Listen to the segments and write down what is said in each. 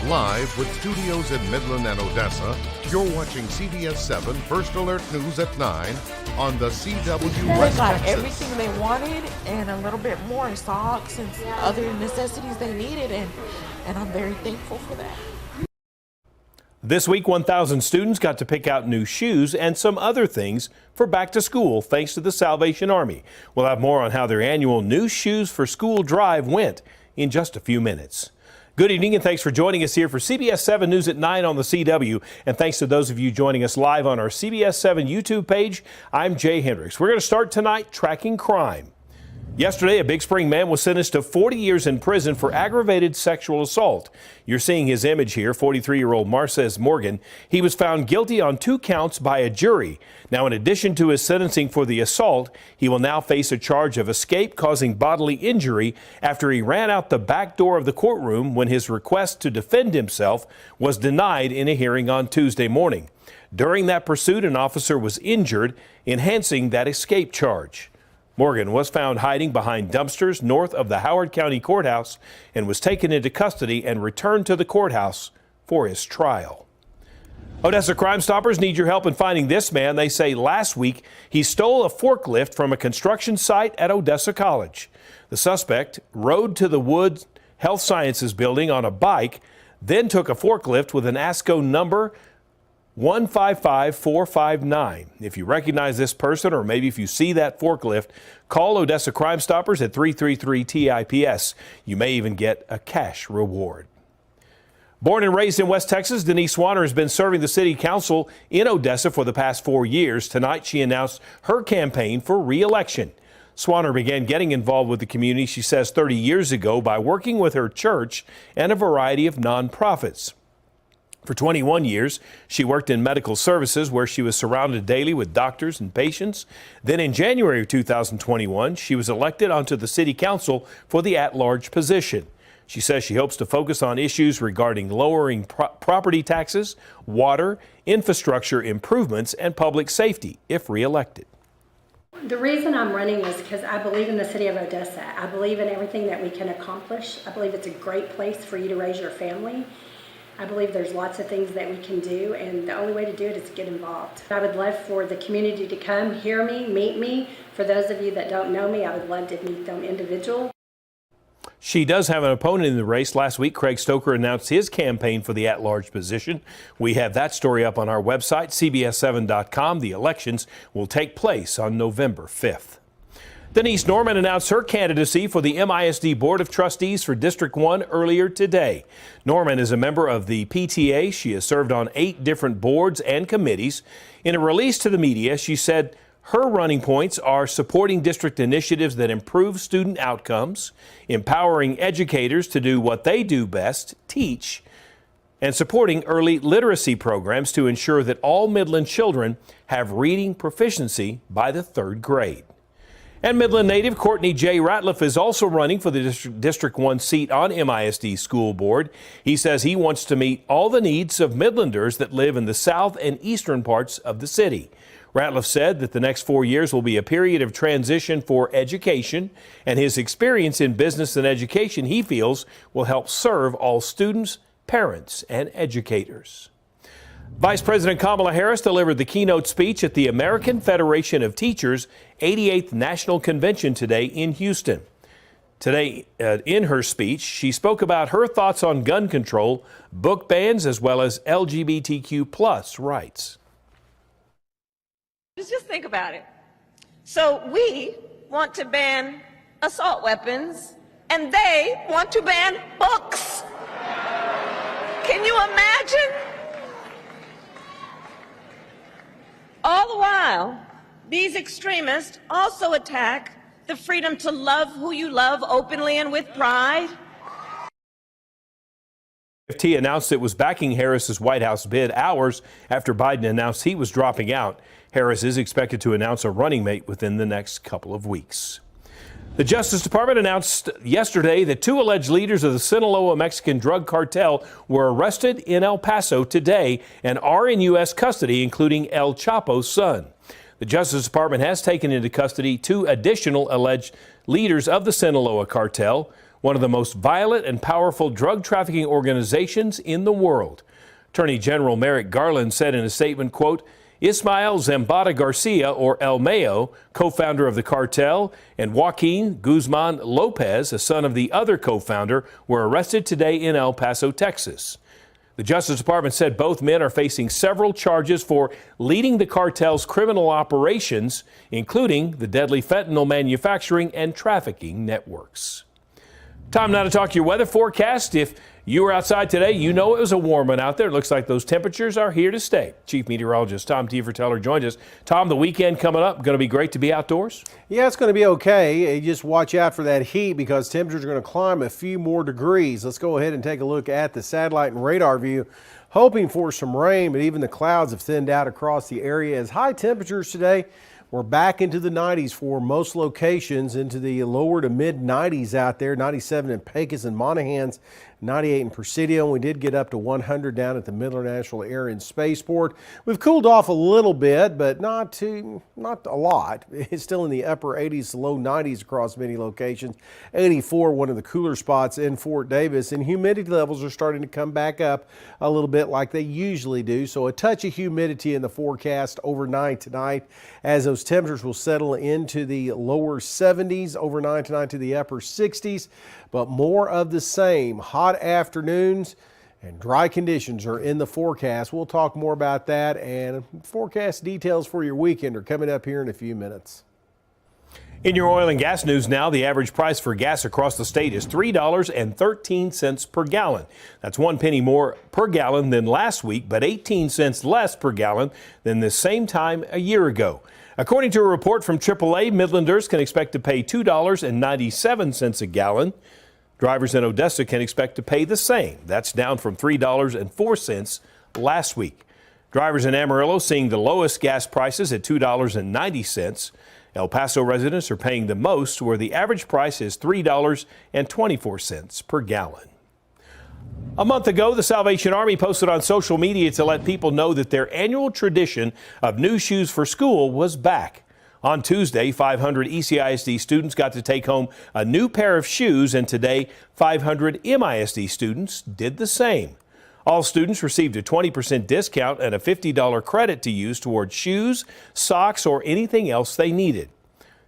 Live with studios in Midland and Odessa, you're watching CBS7 First Alert News at 9 on the CW They West got Texas. everything they wanted and a little bit more, socks and other necessities they needed, and I'm very thankful for that. This week, 1,000 students got to pick out new shoes and some other things for back to school thanks to the Salvation Army. We'll have more on how their annual New Shoes for School drive went in just a few minutes. Good evening and thanks for joining us here for CBS 7 News at 9 on the CW. And thanks to those of you joining us live on our CBS 7 YouTube page. I'm Jay Hendricks. We're going to start tonight tracking crime. Yesterday, a Big Spring man was sentenced to 40 years in prison for aggravated sexual assault. You're seeing his image here, 43-year-old Marcez Morgan. He was found guilty on 2 counts by a jury. Now, in addition to his sentencing for the assault, he will now face a charge of escape causing bodily injury after he ran out the back door of the courtroom when his request to defend himself was denied in a hearing on Tuesday morning. During that pursuit, an officer was injured, enhancing that escape charge. Morgan was found hiding behind dumpsters north of the Howard County Courthouse and was taken into custody and returned to the courthouse for his trial. Odessa Crime Stoppers need your help in finding this man. They say last week he stole a forklift from a construction site at Odessa College. The suspect rode to the Wood Health Sciences building on a bike, then took a forklift with an ASCO number 155459. If you recognize this person, or maybe if you see that forklift, call Odessa Crime Stoppers at 333-TIPS. You may even get a cash reward. Born and raised in West Texas, Denise Swanner has been serving the city council in Odessa for the past 4 years. Tonight, she announced her campaign for re-election. Swanner began getting involved with the community, she says, 30 years ago by working with her church and a variety of nonprofits. For 21 years, she worked in medical services where she was surrounded daily with doctors and patients. Then in January of 2021, she was elected onto the city council for the at-large position. She says she hopes to focus on issues regarding lowering property taxes, water, infrastructure improvements, and public safety if reelected. The reason I'm running is because I believe in the city of Odessa. I believe in everything that we can accomplish. I believe it's a great place for you to raise your family. I believe there's lots of things that we can do, and the only way to do it is to get involved. I would love for the community to come, hear me, meet me. For those of you that don't know me, I would love to meet them individually. She does have an opponent in the race. Last week, Craig Stoker announced his campaign for the at-large position. We have that story up on our website, CBS7.com. The elections will take place on November 5th. Denise Norman announced her candidacy for the MISD Board of Trustees for District 1 earlier today. Norman is a member of the PTA. She has served on 8 different boards and committees. In a release to the media, she said her running points are supporting district initiatives that improve student outcomes, empowering educators to do what they do best, teach, and supporting early literacy programs to ensure that all Midland children have reading proficiency by the 3rd grade. And Midland native Courtney J. Ratliff is also running for the District 1 seat on MISD School Board. He says he wants to meet all the needs of Midlanders that live in the south and eastern parts of the city. Ratliff said that the next 4 years will be a period of transition for education, and his experience in business and education, he feels, will help serve all students, parents, and educators. Vice President Kamala Harris delivered the keynote speech at the American Federation of Teachers' 88th National Convention today in Houston. Today, in her speech, she spoke about her thoughts on gun control, book bans, as well as LGBTQ+ rights. Just think about it. So we want to ban assault weapons, and they want to ban books. Can you imagine? All the while, these extremists also attack the freedom to love who you love openly and with pride. FT announced it was backing Harris's White House bid hours after Biden announced he was dropping out. Harris is expected to announce a running mate within the next couple of weeks. The Justice Department announced yesterday that 2 alleged leaders of the Sinaloa Mexican drug cartel were arrested in El Paso today and are in U.S. custody, including El Chapo's son. The Justice Department has taken into custody 2 additional alleged leaders of the Sinaloa cartel. one of the most violent and powerful drug trafficking organizations in the world. Attorney General Merrick Garland said in a statement, quote, Ismael Zambada Garcia, or El Mayo, co-founder of the cartel, and Joaquin Guzman Lopez, a son of the other co-founder, were arrested today in El Paso, Texas. The Justice Department said both men are facing several charges for leading the cartel's criminal operations, including the deadly fentanyl manufacturing and trafficking networks. Time now to talk your weather forecast. If you were outside today, you know it was a warm one out there. It looks like those temperatures are here to stay. Chief Meteorologist Tom Teefer-Teller joins us. Tom, the weekend coming up, going to be great to be outdoors? Yeah, it's going to be okay. You just watch out for that heat because temperatures are going to climb a few more degrees. Let's go ahead and take a look at the satellite and radar view. Hoping for some rain, but even the clouds have thinned out across the area as high temperatures today. We're back into the 90s for most locations, into the lower to mid 90s out there. 97 in Pecos and Monahans, 98 in Presidio. We did get up to 100 down at the Midland National Air and Spaceport. We've cooled off a little bit, but not a lot. It's still in the upper 80s to low 90s across many locations. 84, one of the cooler spots in Fort Davis, and humidity levels are starting to come back up a little bit like they usually do. So a touch of humidity in the forecast overnight tonight as those temperatures will settle into the lower 70s overnight tonight to the upper 60s, but more of the same. Hot afternoons and dry conditions are in the forecast. We'll talk more about that, and forecast details for your weekend are coming up here in a few minutes. In your oil and gas news now, the average price for gas across the state is $3.13 per gallon. That's 1 penny more per gallon than last week, but 18 cents less per gallon than the same time a year ago. According to a report from AAA, Midlanders can expect to pay $2.97 a gallon. Drivers in Odessa can expect to pay the same. That's down from $3.04 last week. Drivers in Amarillo seeing the lowest gas prices at $2.90. El Paso residents are paying the most, where the average price is $3.24 per gallon. A month ago, the Salvation Army posted on social media to let people know that their annual tradition of new shoes for school was back. On Tuesday, 500 ECISD students got to take home a new pair of shoes, and today, 500 MISD students did the same. All students received a 20% discount and a $50 credit to use towards shoes, socks, or anything else they needed.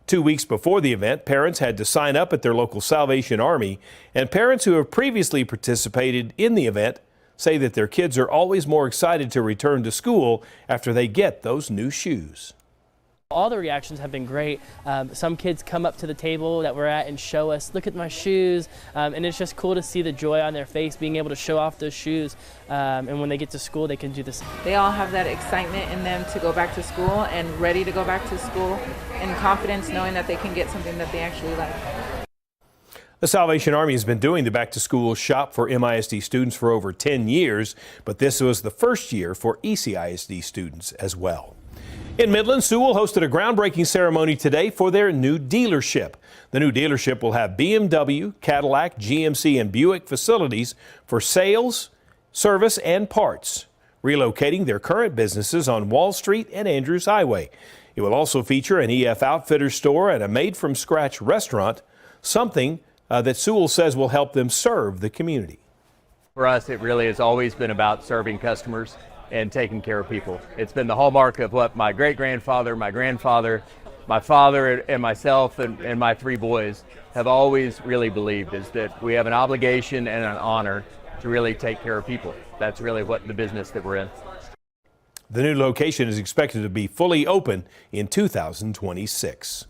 2 weeks before the event, parents had to sign up at their local Salvation Army, and parents who have previously participated in the event say that their kids are always more excited to return to school after they get those new shoes. All the reactions have been great. Some kids come up to the table that we're at and show us, look at my shoes, and it's just cool to see the joy on their face, being able to show off those shoes, and when they get to school they can do this. They all have that excitement in them to go back to school and ready to go back to school, and confidence knowing that they can get something that they actually like. The Salvation Army has been doing the Back to School shop for MISD students for over 10 years, but this was the first year for ECISD students as well. In Midland, Sewell hosted a groundbreaking ceremony today for their new dealership. The new dealership will have BMW, Cadillac, GMC, and Buick facilities for sales, service, and parts, relocating their current businesses on Wall Street and Andrews Highway. It will also feature an EF Outfitters store and a made-from-scratch restaurant, something that Sewell says will help them serve the community. For us, it really has always been about serving customers and taking care of people. It's been the hallmark of what my great-grandfather, my grandfather, my father, and myself and my 3 boys have always really believed, is that we have an obligation and an honor to really take care of people. That's really what the business that we're in. The new location is expected to be fully open in 2026.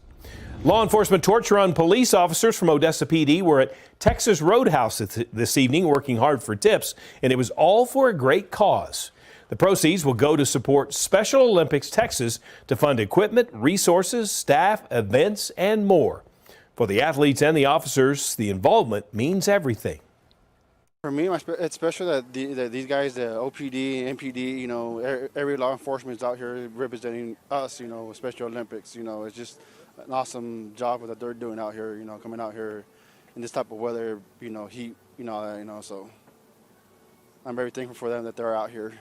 Law enforcement torch run police officers from Odessa PD were at Texas Roadhouse this evening working hard for tips, and it was all for a great cause. The proceeds will go to support Special Olympics Texas to fund equipment, resources, staff, events, and more. For the athletes and the officers, the involvement means everything. For me, it's special that these guys, the OPD, MPD, you know, every law enforcement is out here representing us, you know, with Special Olympics. You know, it's just an awesome job that they're doing out here, you know, coming out here in this type of weather, you know, heat, so I'm very thankful for them that they're out here.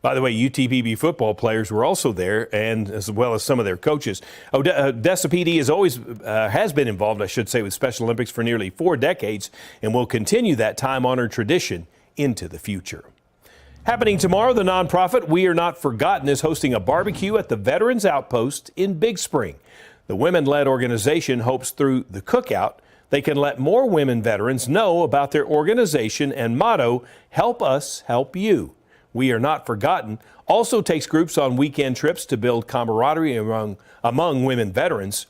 By the way, UTPB football players were also there, and as well as some of their coaches. Odessa PD has been involved, I should say, with Special Olympics for nearly 4 decades, and will continue that time-honored tradition into the future. Happening tomorrow, the nonprofit We Are Not Forgotten is hosting a barbecue at the Veterans Outpost in Big Spring. The women-led organization hopes through the cookout they can let more women veterans know about their organization and motto, "Help Us, Help You." We Are Not Forgotten also takes groups on weekend trips to build camaraderie among women veterans.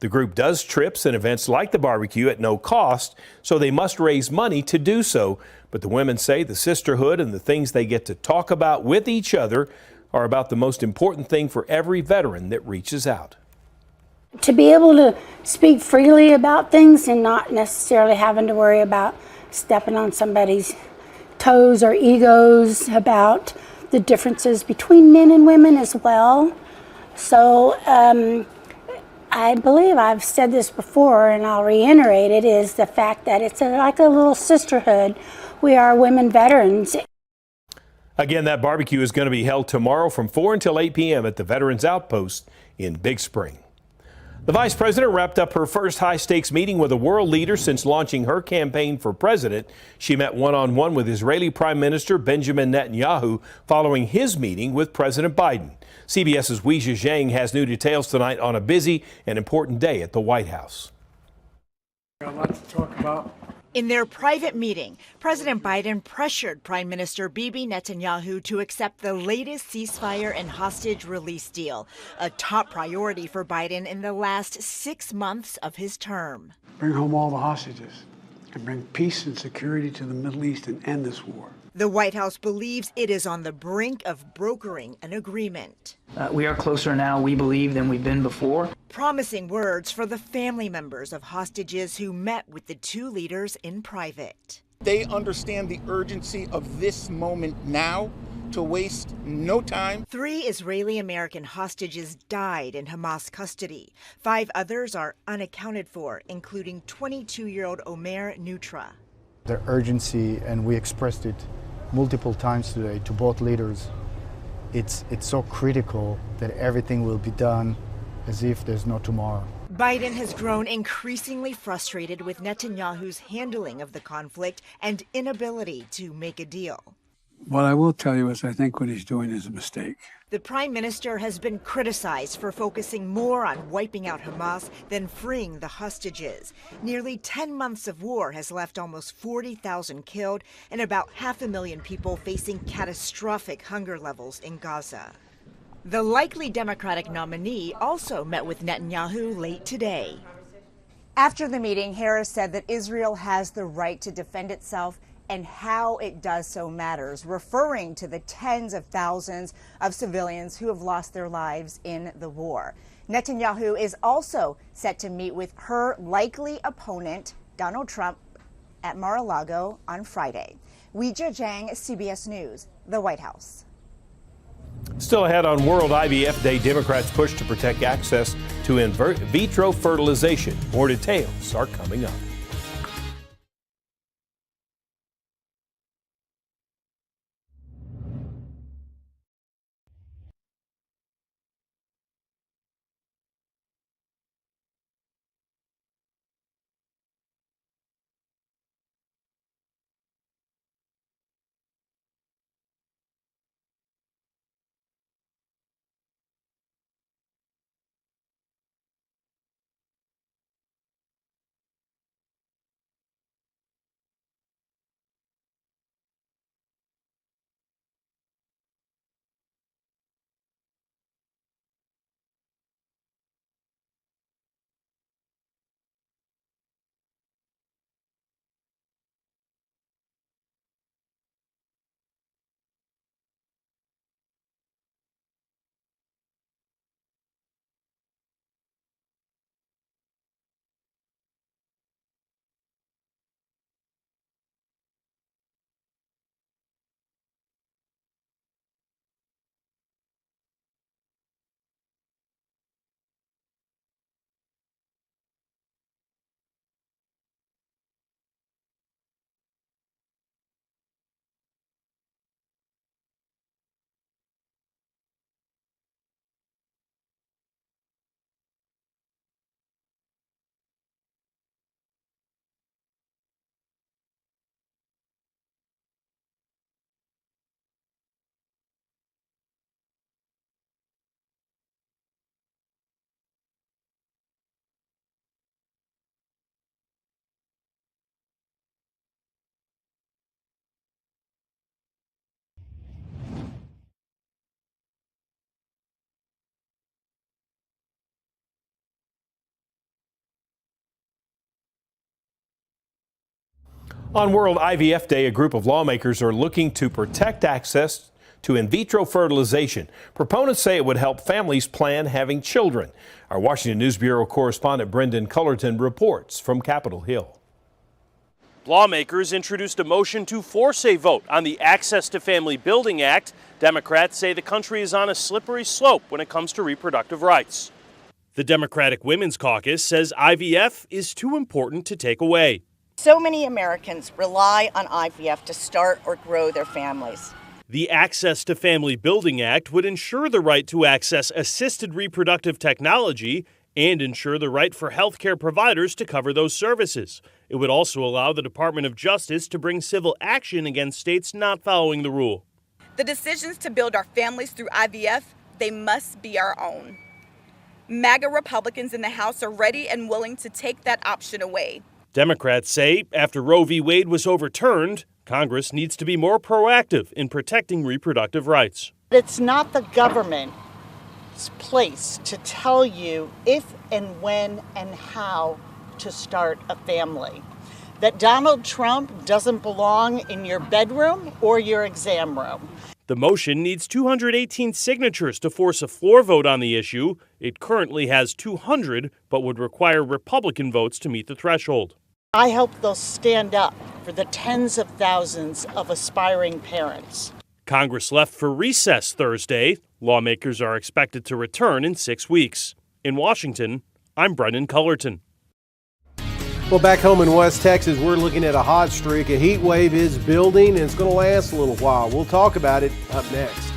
The group does trips and events like the barbecue at no cost, so they must raise money to do so. But the women say the sisterhood and the things they get to talk about with each other are about the most important thing for every veteran that reaches out. To be able to speak freely about things and not necessarily having to worry about stepping on somebody's toes or egos, about the differences between men and women as well. So I believe I've said this before and I'll reiterate it, is the fact that it's like a little sisterhood. We are women veterans. Again, that barbecue is going to be held tomorrow from 4 until 8 p.m. at the Veterans Outpost in Big Spring. The vice president wrapped up her first high-stakes meeting with a world leader since launching her campaign for president. She met one-on-one with Israeli Prime Minister Benjamin Netanyahu following his meeting with President Biden. CBS's Weijia Zhang has new details tonight on a busy and important day at the White House. A lot to talk about. In their private meeting, President Biden pressured Prime Minister Bibi Netanyahu to accept the latest ceasefire and hostage release deal, a top priority for Biden in the last 6 months of his term. Bring home all the hostages and bring peace and security to the Middle East and end this war. The White House believes it is on the brink of brokering an agreement. We are closer now, we believe, than we've been before. Promising words for the family members of hostages who met with the two leaders in private. They understand the urgency of this moment now, to waste no time. 3 Israeli-American hostages died in Hamas custody. 5 others are unaccounted for, including 22-year-old Omer Nutra. The urgency, and we expressed it multiple times today to both leaders, it's so critical that everything will be done as if there's no tomorrow. Biden has grown increasingly frustrated with Netanyahu's handling of the conflict and inability to make a deal. What I will tell you is I think what he's doing is a mistake. The prime minister has been criticized for focusing more on wiping out Hamas than freeing the hostages. Nearly 10 months of war has left almost 40,000 killed and about 500,000 people facing catastrophic hunger levels in Gaza. The likely Democratic nominee also met with Netanyahu late today. After the meeting, Harris said that Israel has the right to defend itself and how it does so matters, referring to the tens of thousands of civilians who have lost their lives in the war. Netanyahu is also set to meet with her likely opponent, Donald Trump, at Mar-a-Lago on Friday. Weijia Zhang, CBS News, the White House. Still ahead on World IVF Day, Democrats push to protect access to in vitro fertilization. More details are coming up. On World IVF Day, a group of lawmakers are looking to protect access to in vitro fertilization. Proponents say it would help families plan having children. Our Washington News Bureau correspondent Brendan Cullerton reports from Capitol Hill. Lawmakers introduced a motion to force a vote on the Access to Family Building Act. Democrats say the country is on a slippery slope when it comes to reproductive rights. The Democratic Women's Caucus says IVF is too important to take away. So many Americans rely on IVF to start or grow their families. The Access to Family Building Act would ensure the right to access assisted reproductive technology and ensure the right for health care providers to cover those services. It would also allow the Department of Justice to bring civil action against states not following the rule. The decisions to build our families through IVF, they must be our own. MAGA Republicans in the House are ready and willing to take that option away. Democrats say after Roe v. Wade was overturned, Congress needs to be more proactive in protecting reproductive rights. It's not the government's place to tell you if and when and how to start a family. That Donald Trump doesn't belong in your bedroom or your exam room. The motion needs 218 signatures to force a floor vote on the issue. It currently has 200, but would require Republican votes to meet the threshold. I hope they'll stand up for the tens of thousands of aspiring parents. Congress left for recess Thursday. Lawmakers are expected to return in 6 weeks. In Washington, I'm Brendan Cullerton. Well, back home in West Texas, we're looking at a hot streak. A heat wave is building, and it's going to last a little while. We'll talk about it up next.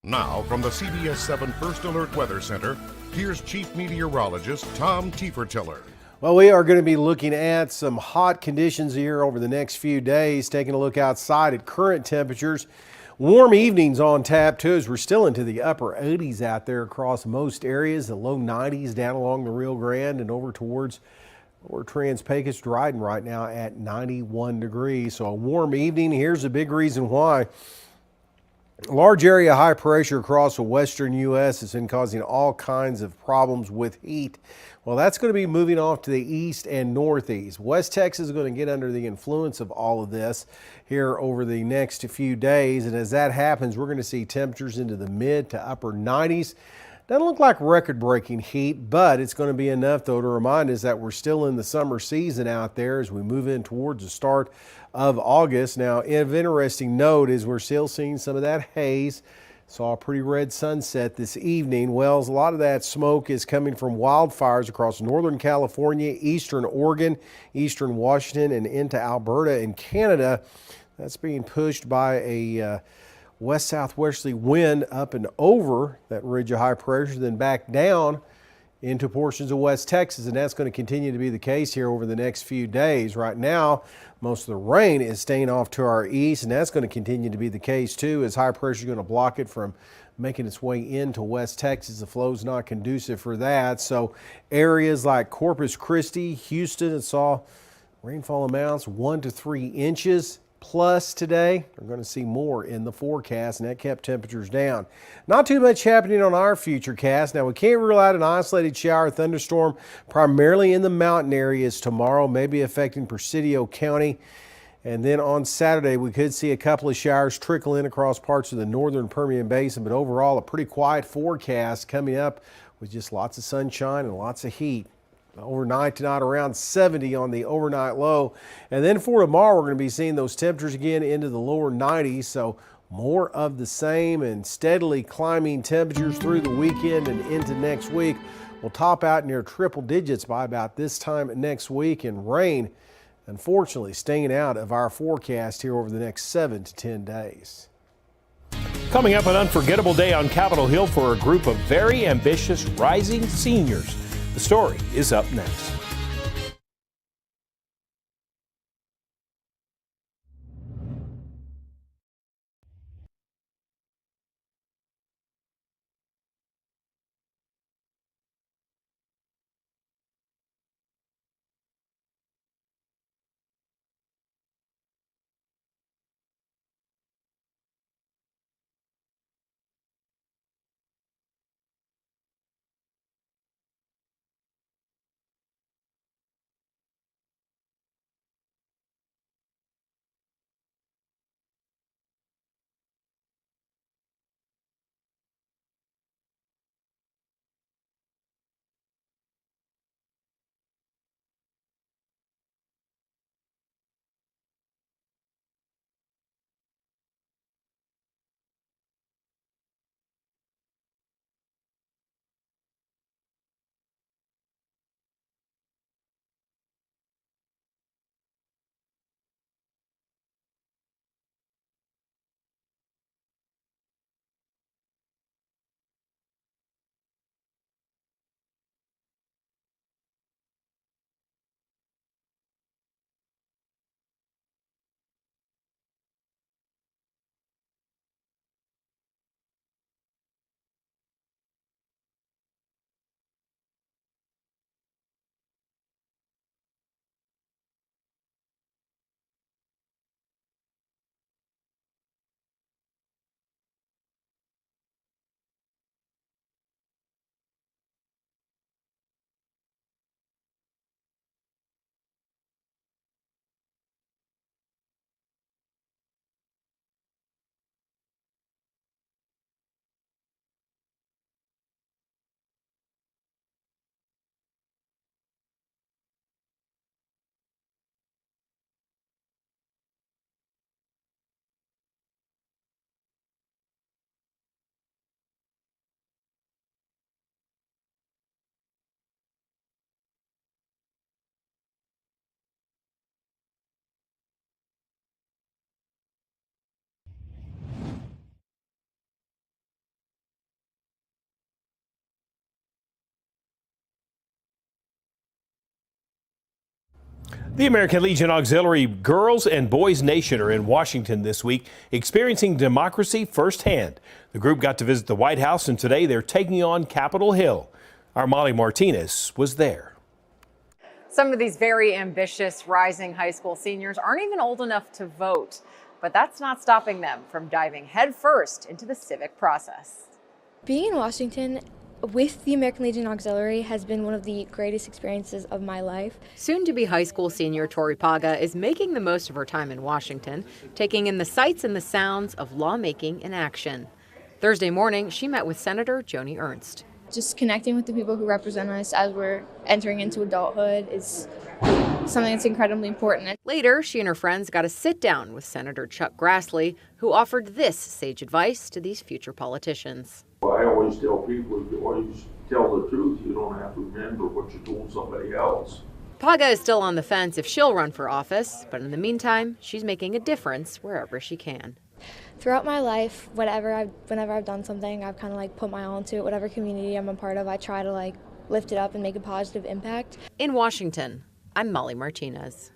Now, from the CBS7 First Alert Weather Center, here's Chief Meteorologist Tom Tiefertiller. Well, we are going to be looking at some hot conditions here over the next few days, taking a look outside at current temperatures. Warm evenings on tap, too, as we're still into the upper 80s out there across most areas, the low 90s down along the Rio Grande and over towards Trans-Pecos, Dryden right now at 91 degrees. So a warm evening. Here's a big reason why. Large area high pressure across the western U.S. has been causing all kinds of problems with heat. Well, that's going to be moving off to the east and northeast. West Texas is going to get under the influence of all of this here over the next few days. And as that happens, we're going to see temperatures into the mid to upper 90s. Doesn't look like record-breaking heat, but it's going to be enough, though, to remind us that we're still in the summer season out there as we move in towards the start of August. Now, of interesting note is we're still seeing some of that haze. Saw a pretty red sunset this evening. Well, a lot of that smoke is coming from wildfires across northern California, eastern Oregon, eastern Washington, and into Alberta and Canada. That's being pushed by a west-southwesterly wind up and over that ridge of high pressure, then back down into portions of West Texas, and that's going to continue to be the case here over the next few days. Right now, most of the rain is staying off to our east, and that's going to continue to be the case too, as high pressure is going to block it from making its way into West Texas. The flow is not conducive for that. So areas like Corpus Christi, Houston, saw rainfall amounts 1 to 3 inches. Plus today, we're going to see more in the forecast, and that kept temperatures down. Not too much happening on our futurecast. Now, we can't rule out an isolated shower or thunderstorm primarily in the mountain areas tomorrow, maybe affecting Presidio County. And then on Saturday, we could see a couple of showers trickle in across parts of the northern Permian Basin, but overall, a pretty quiet forecast coming up with just lots of sunshine and lots of heat. Overnight tonight around 70 on the overnight low. And then for tomorrow, we're going to be seeing those temperatures again into the lower 90s. So more of the same and steadily climbing temperatures through the weekend and into next week. We'll top out near triple digits by about this time next week, and rain, unfortunately, staying out of our forecast here over the next 7 to 10 days. Coming up, an unforgettable day on Capitol Hill for a group of very ambitious rising seniors. The story is up next. The American Legion Auxiliary Girls and Boys Nation are in Washington this week, experiencing democracy firsthand. The group got to visit the White House, and today they're taking on Capitol Hill. Our Molly Martinez was there. Some of these very ambitious rising high school seniors aren't even old enough to vote, but that's not stopping them from diving headfirst into the civic process. Being in Washington with the American Legion Auxiliary has been one of the greatest experiences of my life. Soon-to-be high school senior Tori Paga is making the most of her time in Washington, taking in the sights and the sounds of lawmaking in action. Thursday morning, she met with Senator Joni Ernst. Just connecting with the people who represent us as we're entering into adulthood is something that's incredibly important. Later, she and her friends got a sit down with Senator Chuck Grassley, who offered this sage advice to these future politicians. I always tell people, if you always tell the truth, you don't have to remember what you told somebody else. Paga is still on the fence if she'll run for office, but in the meantime, she's making a difference wherever she can. Throughout my life, whenever I've done something, I've kind of put my all into it. Whatever community I'm a part of, I try to lift it up and make a positive impact. In Washington, I'm Molly Martinez.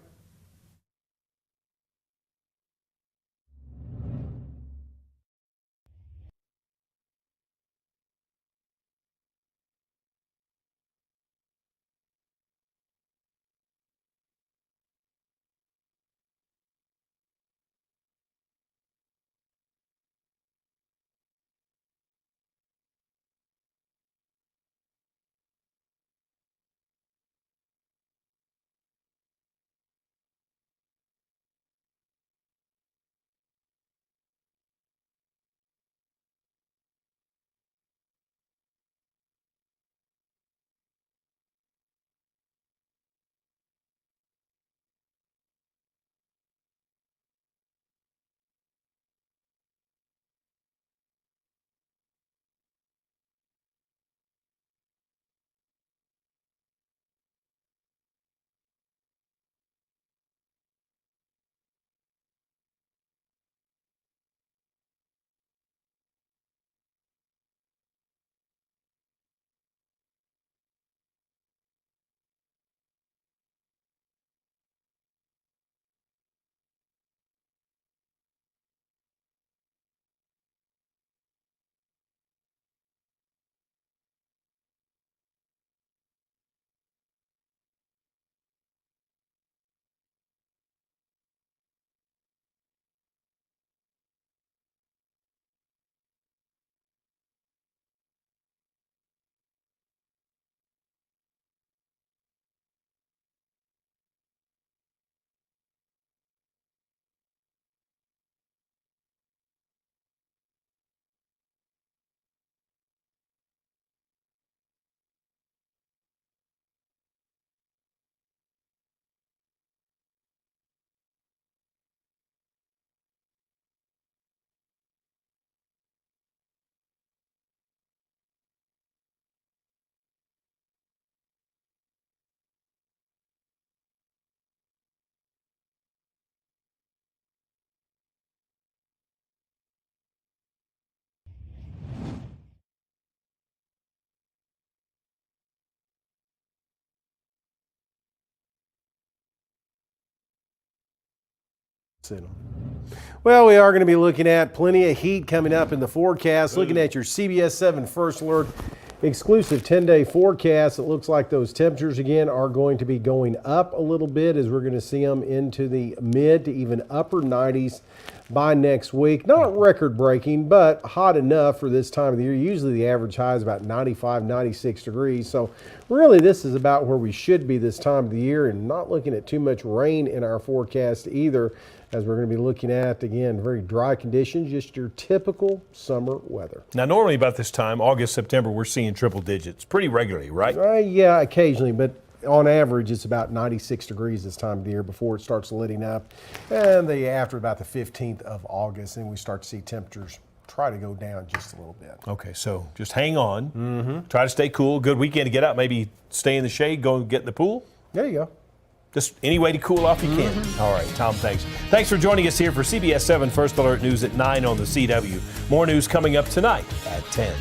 Well, we are going to be looking at plenty of heat coming up in the forecast. Looking at your CBS7 First Alert exclusive 10-day forecast, it looks like those temperatures again are going to be going up a little bit as we're going to see them into the mid to even upper 90s by next week. Not record breaking, but hot enough for this time of the year. Usually the average high is about 95, 96 degrees. So really this is about where we should be this time of the year, and not looking at too much rain in our forecast either, as we're going to be looking at, again, very dry conditions, just your typical summer weather. Now, normally about this time, August, September, we're seeing triple digits pretty regularly, right? Yeah, occasionally, but on average, it's about 96 degrees this time of the year before it starts letting up. And after about the 15th of August, then we start to see temperatures try to go down just a little bit. Okay, so just hang on. Try to stay cool. Good weekend to get out, maybe stay in the shade, go and get in the pool. There you go. Just any way to cool off you can. All right, Tom, thanks. Thanks for joining us here for CBS 7 First Alert News at 9 on the CW. More news coming up tonight at 10.